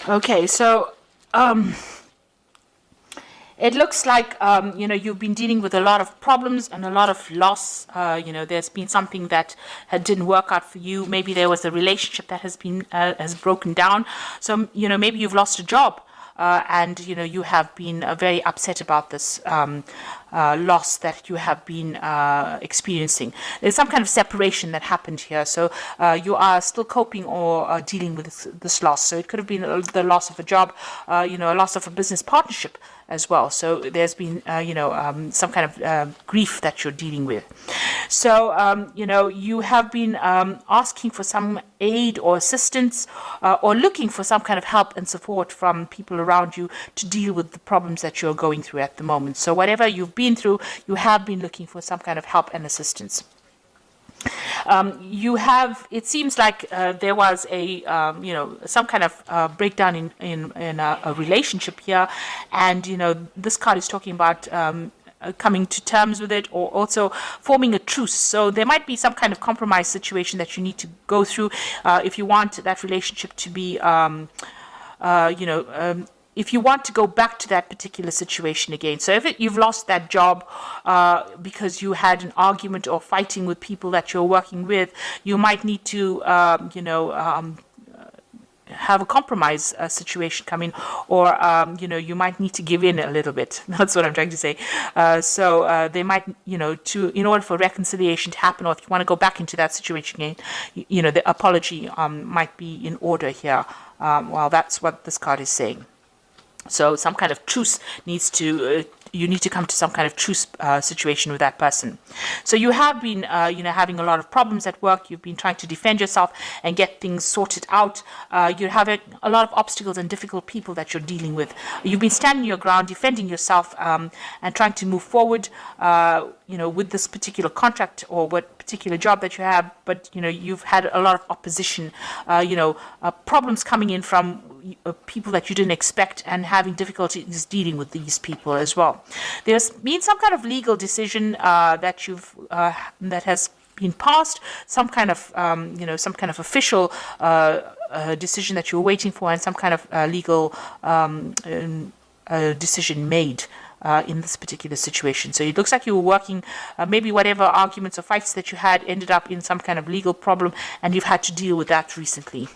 Okay, so it looks like you've been dealing with a lot of problems and a lot of loss. There's been something that didn't work out for you. Maybe there was a relationship that has broken down. So maybe you've lost a job. And you have been very upset about this loss that you have been experiencing. There's some kind of separation that happened here, so you are still coping or dealing with this loss. So it could have been the loss of a job, a loss of a business partnership as well. So there's been some kind of grief that you're dealing with. So you have been asking for some aid or assistance, or looking for some kind of help and support from people around you to deal with the problems that you're going through at the moment. So whatever you've been through, you have been looking for some kind of help and assistance. It seems like there was some kind of breakdown in a relationship here, and this card is talking about coming to terms with it, or also forming a truce. So there might be some kind of compromise situation that you need to go through if you want that relationship to be if you want to go back to that particular situation again. So if you've lost that job because you had an argument or fighting with people that you're working with, you might need to have a compromise situation come in, or you might need to give in a little bit. That's what I'm trying to say. So they might, in order for reconciliation to happen, or if you want to go back into that situation again, the apology might be in order here. Well, that's what this card is saying. So some kind of truce needs to, you need to come to some kind of truce situation with that person. So you have been, having a lot of problems at work. You've been trying to defend yourself and get things sorted out. You're having a lot of obstacles and difficult people that you're dealing with. You've been standing your ground, defending yourself, and trying to move forward, with this particular contract or what particular job that you have. But, you've had a lot of opposition, problems coming in from people that you didn't expect, and having difficulties dealing with these people as well. There's been some kind of legal decision that has been passed, some kind of official decision that you're waiting for, and some kind of legal decision made in this particular situation. So it looks like you were working, maybe whatever arguments or fights that you had ended up in some kind of legal problem, and you've had to deal with that recently.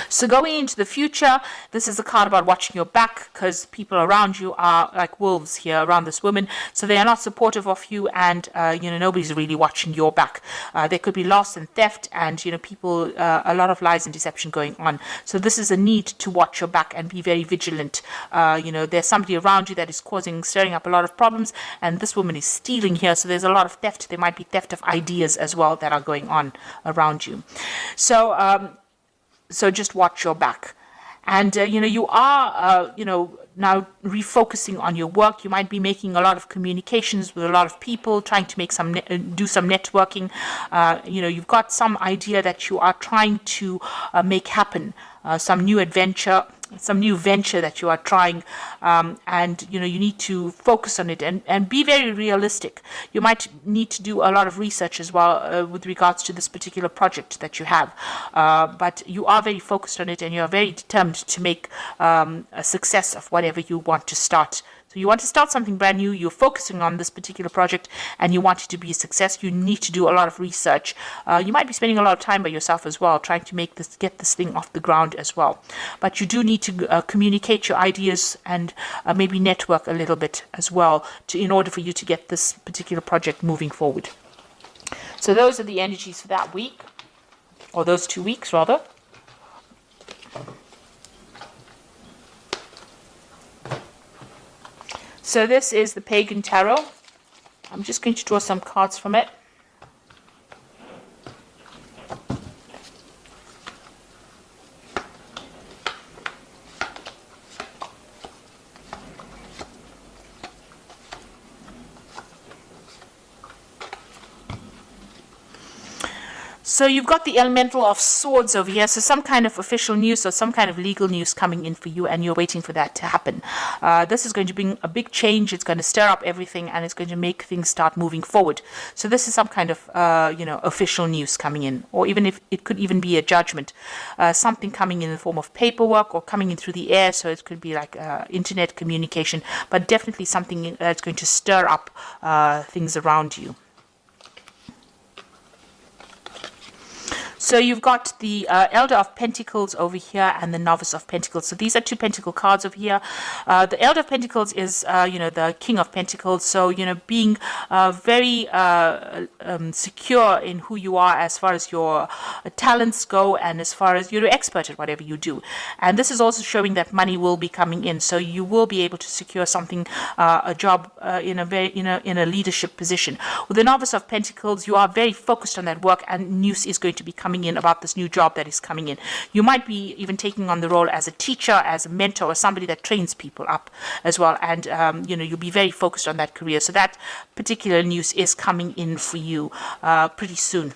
So going into the future, this is a card about watching your back, because people around you are like wolves here around this woman. So they are not supportive of you, and nobody's really watching your back. There could be loss and theft, and people, a lot of lies and deception going on. So this is a need to watch your back and be very vigilant. There's somebody around you that is stirring up a lot of problems, and this woman is stealing here. So there's a lot of theft. There might be theft of ideas as well that are going on around you. So just watch your back. And, you are, now refocusing on your work. You might be making a lot of communications with a lot of people, trying to make do some networking. You've got some idea that you are trying to make happen, some new venture that you are trying, and you need to focus on it and be very realistic. You might need to do a lot of research as well with regards to this particular project that you have, but you are very focused on it, and you are very determined to make a success of whatever you want to start. So you want to start something brand new, you're focusing on this particular project, and you want it to be a success. You need to do a lot of research. You might be spending a lot of time by yourself as well, trying to get this thing off the ground as well. But you do need to communicate your ideas and maybe network a little bit as well in order for you to get this particular project moving forward. So those are the energies for that week, or those 2 weeks rather. So this is the Pagan Tarot. I'm just going to draw some cards from it. So you've got the elemental of swords over here. So some kind of official news or some kind of legal news coming in for you, and you're waiting for that to happen. This is going to bring a big change. It's going to stir up everything, and it's going to make things start moving forward. So this is some kind of, official news coming in, or even if it could even be a judgment, something coming in the form of paperwork or coming in through the air. So it could be like internet communication, but definitely something that's going to stir up things around you. So you've got the Elder of Pentacles over here and the Novice of Pentacles. So these are two Pentacle cards over here. The Elder of Pentacles is, the King of Pentacles. So, being very secure in who you are as far as your talents go and as far as you're an expert at whatever you do. And this is also showing that money will be coming in. So you will be able to secure something, a job in a leadership position. With the Novice of Pentacles, you are very focused on that work, and news is going to be coming in about this new job that is coming in. You might be even taking on the role as a teacher, as a mentor, or somebody that trains people up as well. And, you'll be very focused on that career. So that particular news is coming in for you pretty soon.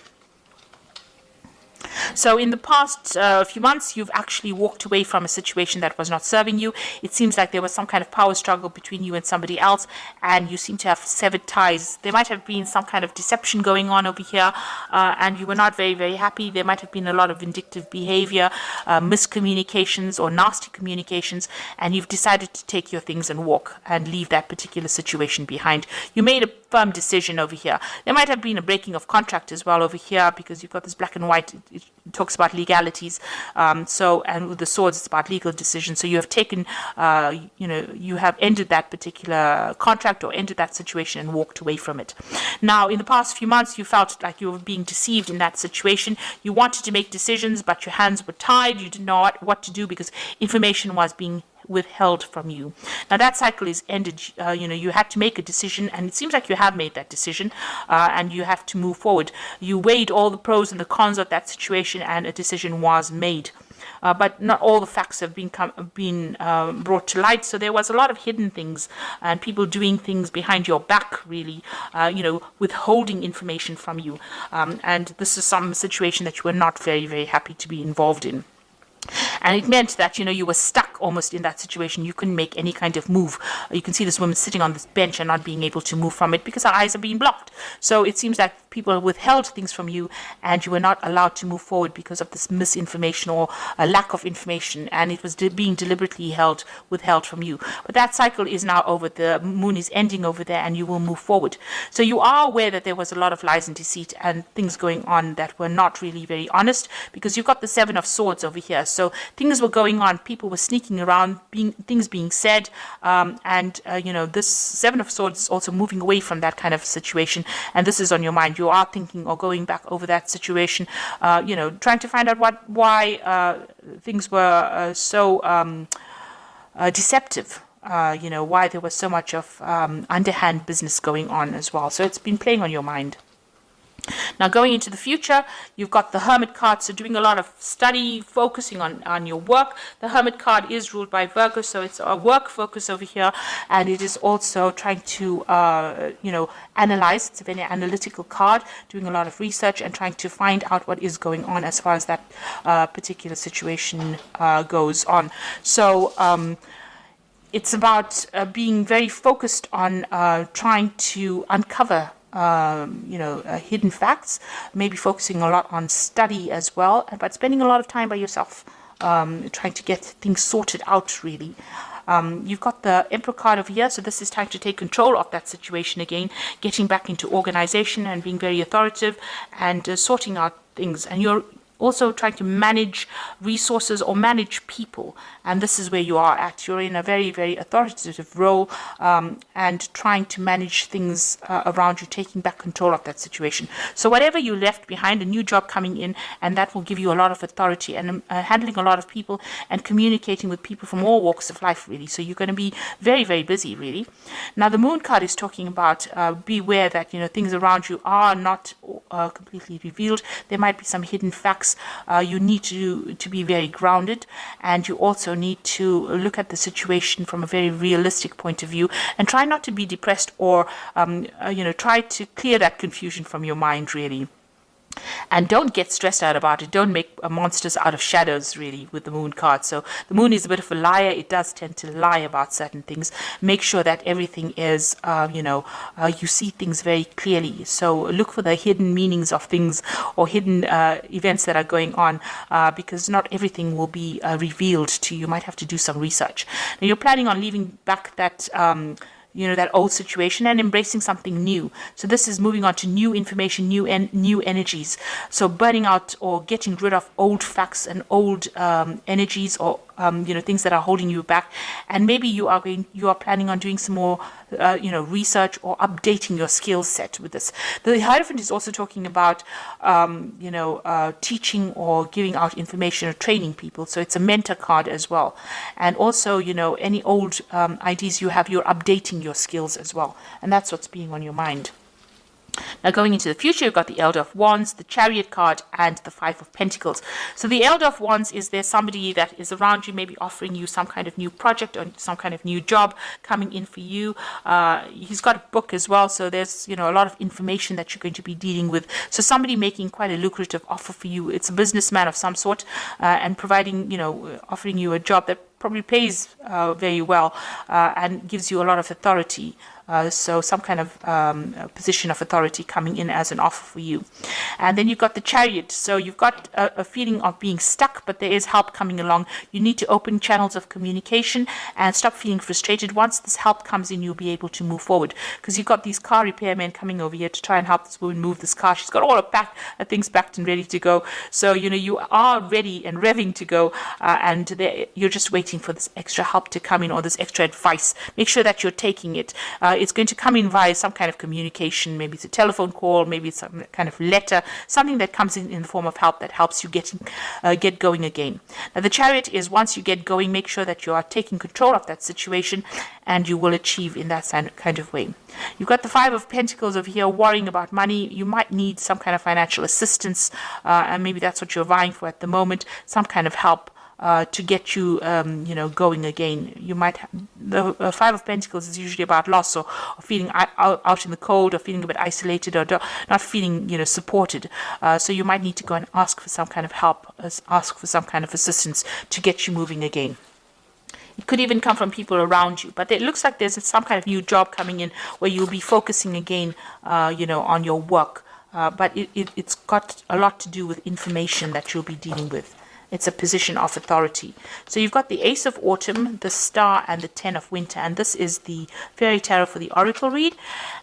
So in the past few months, you've actually walked away from a situation that was not serving you. It seems like there was some kind of power struggle between you and somebody else, and you seem to have severed ties. There might have been some kind of deception going on over here, and you were not very, very happy. There might have been a lot of vindictive behavior, miscommunications or nasty communications, and you've decided to take your things and walk and leave that particular situation behind. You made a firm decision over here. There might have been a breaking of contract as well over here, because you've got this black and white. It talks about legalities. And with the swords, it's about legal decisions. So you have taken, you have ended that particular contract or ended that situation and walked away from it. Now, in the past few months, you felt like you were being deceived in that situation. You wanted to make decisions, but your hands were tied. You didn't know what to do because information was being withheld from you. Now that cycle is ended. You had to make a decision, and it seems like you have made that decision, and you have to move forward. You weighed all the pros and the cons of that situation, and a decision was made. But not all the facts have been brought to light. So there was a lot of hidden things and people doing things behind your back, really, withholding information from you. And this is some situation that you were not very, very happy to be involved in. And it meant that, you were stuck almost in that situation. You couldn't make any kind of move. You can see this woman sitting on this bench and not being able to move from it because her eyes are being blocked. So it seems like people withheld things from you, and you were not allowed to move forward because of this misinformation or a lack of information, and it was being deliberately withheld from you. But that cycle is now over. The moon is ending over there, and you will move forward. So you are aware that there was a lot of lies and deceit and things going on that were not really very honest, because you've got the Seven of Swords over here. So things were going on. People were sneaking around, things being said, this Seven of Swords is also moving away from that kind of situation, and this is on your mind. You are thinking or going back over that situation, trying to find out why things were so deceptive. Why there was so much of underhand business going on as well. So it's been playing on your mind. Now, going into the future, you've got the Hermit card, so doing a lot of study, focusing on your work. The Hermit card is ruled by Virgo, so it's a work focus over here, and it is also trying to, analyze. It's a very analytical card, doing a lot of research and trying to find out what is going on as far as that particular situation goes on. So, it's about being very focused on trying to uncover hidden facts, maybe focusing a lot on study as well, but spending a lot of time by yourself, trying to get things sorted out, really. You've got the Emperor card over here, so this is time to take control of that situation again, getting back into organization and being very authoritative and sorting out things. And you're also trying to manage resources or manage people, and this is where you are at. You're in a very, very authoritative role, and trying to manage things around you, taking back control of that situation. So whatever you left behind, a new job coming in, and that will give you a lot of authority, and handling a lot of people and communicating with people from all walks of life, really. So you're going to be very, very busy, really. Now the Moon card is talking about beware that things around you are not completely revealed. There might be some hidden facts. You need to be very grounded, and you also need to look at the situation from a very realistic point of view, and try not to be depressed or try to clear that confusion from your mind, really. And don't get stressed out about it. Don't make monsters out of shadows, really, with the moon card. So the moon is a bit of a liar. It does tend to lie about certain things. Make sure that everything is, you see things very clearly. So look for the hidden meanings of things or hidden events that are going on, because not everything will be revealed to you. You might have to do some research. Now, you're planning on leaving back that that old situation and embracing something new. So this is moving on to new information, new energies. So burning out or getting rid of old facts and old energies, or things that are holding you back. And maybe you are planning on doing some more research or updating your skill set with this. The Hierophant is also talking about teaching or giving out information or training people. So it's a mentor card as well. And also any old ideas you have, you're updating your skills as well. And that's what's being on your mind. Now, going into the future, you've got the Elder of Wands, the Chariot card, and the Five of Pentacles. So the Elder of Wands is there somebody that is around you, maybe offering you some kind of new project or some kind of new job coming in for you. He's got a book as well, so there's a lot of information that you're going to be dealing with. So somebody making quite a lucrative offer for you. It's a businessman of some sort, and providing, offering you a job that probably pays very well and gives you a lot of authority. So some kind of position of authority coming in as an offer for you. And then you've got the Chariot. So you've got a feeling of being stuck, but there is help coming along. You need to open channels of communication and stop feeling frustrated. Once this help comes in, you'll be able to move forward, because you've got these car repairmen coming over here to try and help this woman move this car. She's got all her things packed and ready to go. So, you are ready and revving to go, and you're just waiting for this extra help to come in, or this extra advice. Make sure that you're taking it. It's going to come in via some kind of communication. Maybe it's a telephone call, maybe it's some kind of letter, something that comes in the form of help that helps you get going again. Now, the Chariot is, once you get going, make sure that you are taking control of that situation, and you will achieve in that kind of way. You've got the Five of Pentacles over here, worrying about money. You might need some kind of financial assistance, and maybe that's what you're vying for at the moment, some kind of help to get you, going again. You might the Five of Pentacles is usually about loss, or feeling out in the cold, or feeling a bit isolated, or not feeling, supported. So you might need to go and ask for some kind of help, ask for some kind of assistance to get you moving again. It could even come from people around you, but it looks like there's some kind of new job coming in where you'll be focusing again, on your work. But it's got a lot to do with information that you'll be dealing with. It's a position of authority. So you've got the Ace of Autumn, the Star, and the Ten of Winter. And this is the Fairy Tarot for the Oracle read.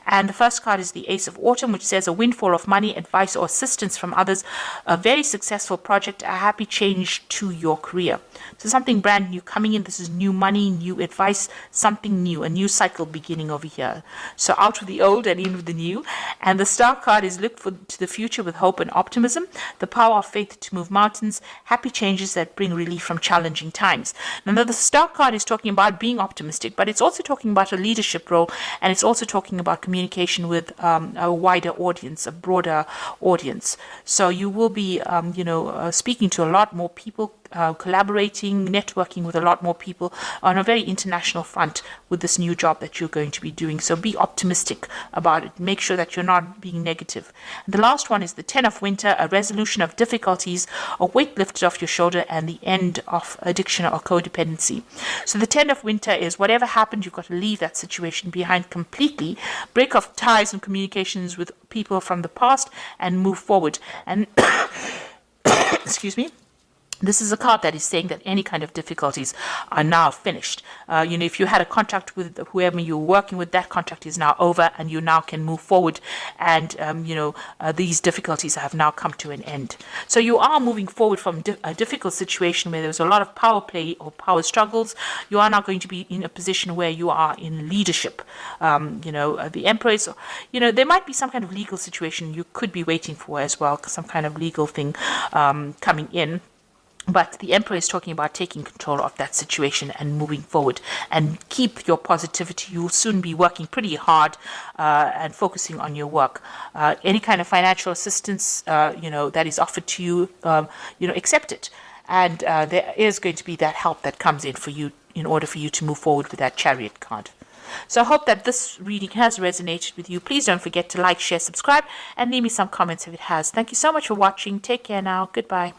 And the first card is the Ace of Autumn, which says a windfall of money, advice, or assistance from others, a very successful project, a happy change to your career. So something brand new coming in. This is new money, new advice, something new, a new cycle beginning over here. So out with the old and in with the new. And the Star card is look to the future with hope and optimism, the power of faith to move mountains, happy changes that bring relief from challenging times. Now, the Star card is talking about being optimistic, but it's also talking about a leadership role, and it's also talking about communication with a wider audience, a broader audience. So you will be, speaking to a lot more people, collaborating, networking with a lot more people on a very international front with this new job that you're going to be doing. So be optimistic about it. Make sure that you're not being negative. And the last one is the Ten of Winter, a resolution of difficulties, a weight lifted off your shoulder, and the end of addiction or codependency. So the Ten of Winter is whatever happened, you've got to leave that situation behind completely, break off ties and communications with people from the past, and move forward. And excuse me. This is a card that is saying that any kind of difficulties are now finished. If you had a contract with whoever you were working with, that contract is now over, and you now can move forward. And, these difficulties have now come to an end. So you are moving forward from a difficult situation where there's a lot of power play or power struggles. You are now going to be in a position where you are in leadership. The Emperor is, there might be some kind of legal situation you could be waiting for as well, some kind of legal thing coming in. But the Emperor is talking about taking control of that situation and moving forward, and keep your positivity. You'll soon be working pretty hard and focusing on your work. Any kind of financial assistance, that is offered to you, accept it. And there is going to be that help that comes in for you in order for you to move forward with that Chariot card. So I hope that this reading has resonated with you. Please don't forget to like, share, subscribe, and leave me some comments if it has. Thank you so much for watching. Take care now. Goodbye.